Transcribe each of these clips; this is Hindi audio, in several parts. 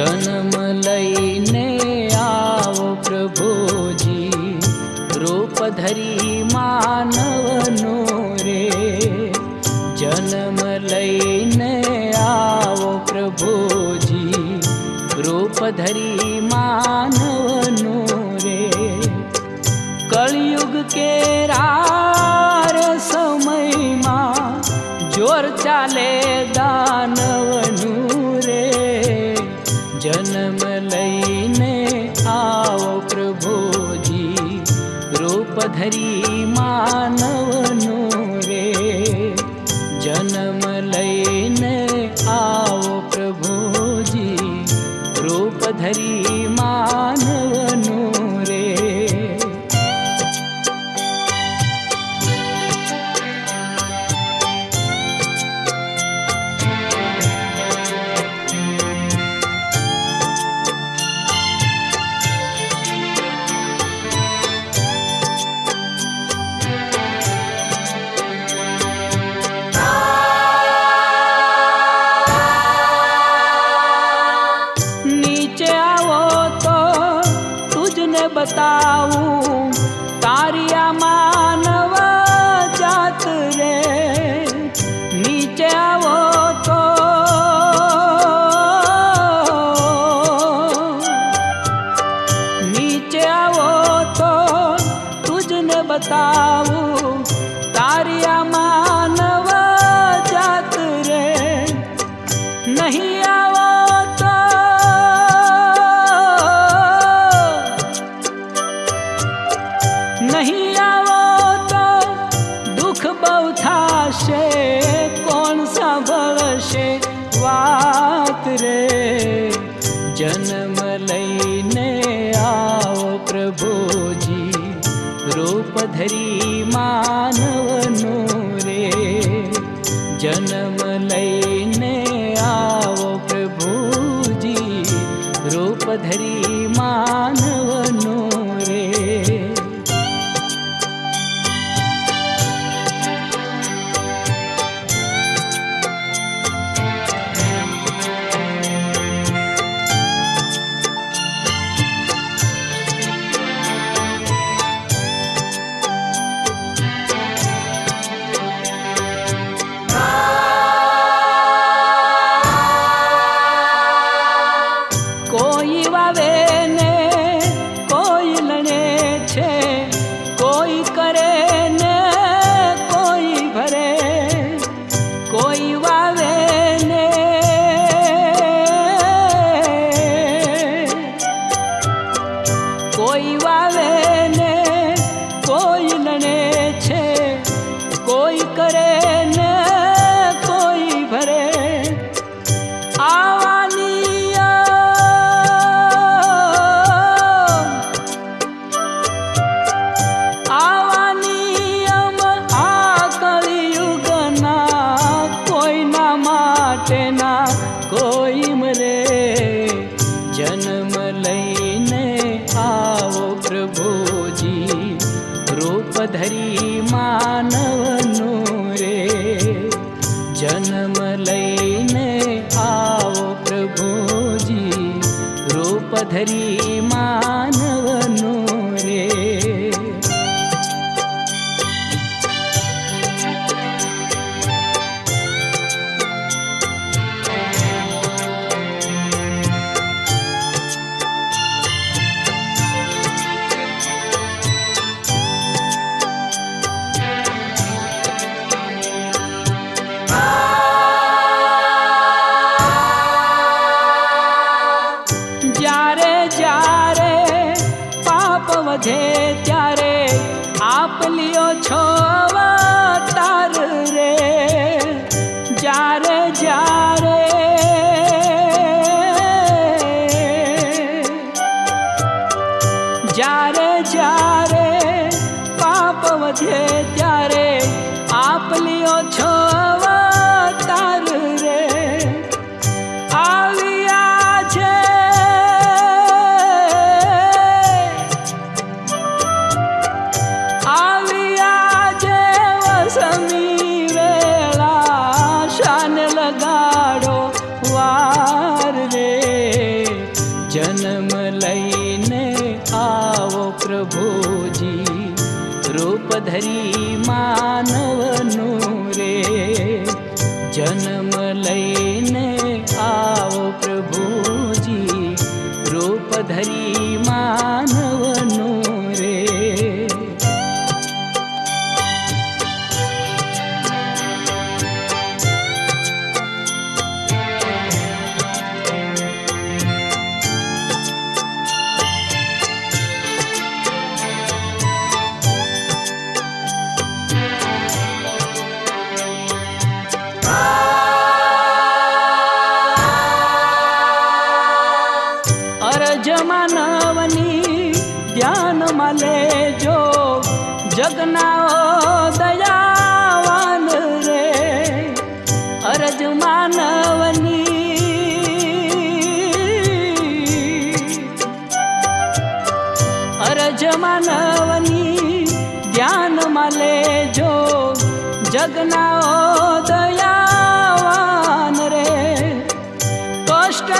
जन्म लईने आओ प्रभुजी, रूप धरी मानवनो रे। जन्म लईने आओ प्रभुजी, रूप धरी मानवनो रे। कलयुग के रार समय मां जोर चाले दानवनु रे। जन्म लईने आओ प्रभुजी, रूप धरी मानवनु रे। जन्म लईने आओ प्रभुजी, रूप धरी मानवनु रे। बताऊं तारिया मानव जात रे। नीचे आवो तो नीचे आवो तो तुझने बताऊं तारिया मानव जात रे। नहीं आवो नहीं आवो तो दुख बहुथाशे, कौन सांभळशे वात रे। जन्म लईने आओ प्रभुजी, रूप धरी मानवनो रे। जन्म लईने आओ प्रभुजी, रूप धरी मानवनो रे। कोई वावे ने कोई लणे छे, कोई करे ने कोई भरे। कोई वावे ने कोई वावे ने कोई लणे छे, कोई करे ने कोई भरे। कोई मरे। जन्म लईने आओ प्रभुजी, रूप धरी मानवनो रे। जन्म लईने आओ प्रभुजी, रूप धरी मानवनो रे। जा ધરી માનવનું રે જન્મ લઈને આવો પ્રભુજી રૂપ ધરી માનવનું રે માનવની ધ્યાનમાં લેજો જગના દયાવાન રે અરજ માનવની ધ્યાનમાં લેજો જગના દયાવાન રે કષ્ટ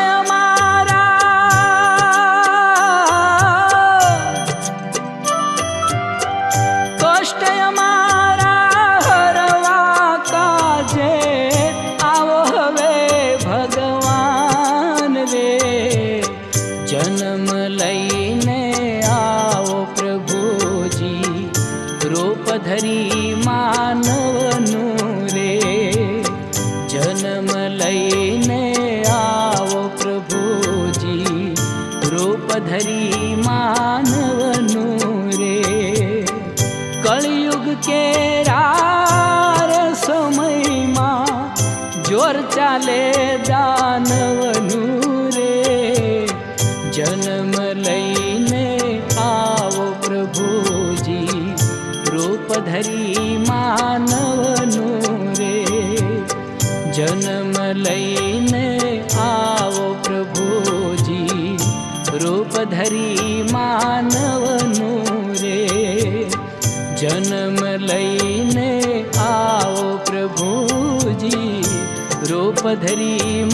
જન્મ લઈને આવો પ્રભુજી રૂપ ધરી માનવનું રે જન્મ લઈને આવો પ્રભુજી રૂપ ધરી માનવનું રે કળિયુગ કેરાર સમયમાં જોર ચાલે દાનવનું જન્મ લઈને આવો પ્રભુજી રૂપ ધરી માનવનું રે જન્મ લઈને આવો પ્રભુજી રૂપ ધરી માનવનું રે જન્મ લઈને આવો પ્રભુજી રૂપ ધરી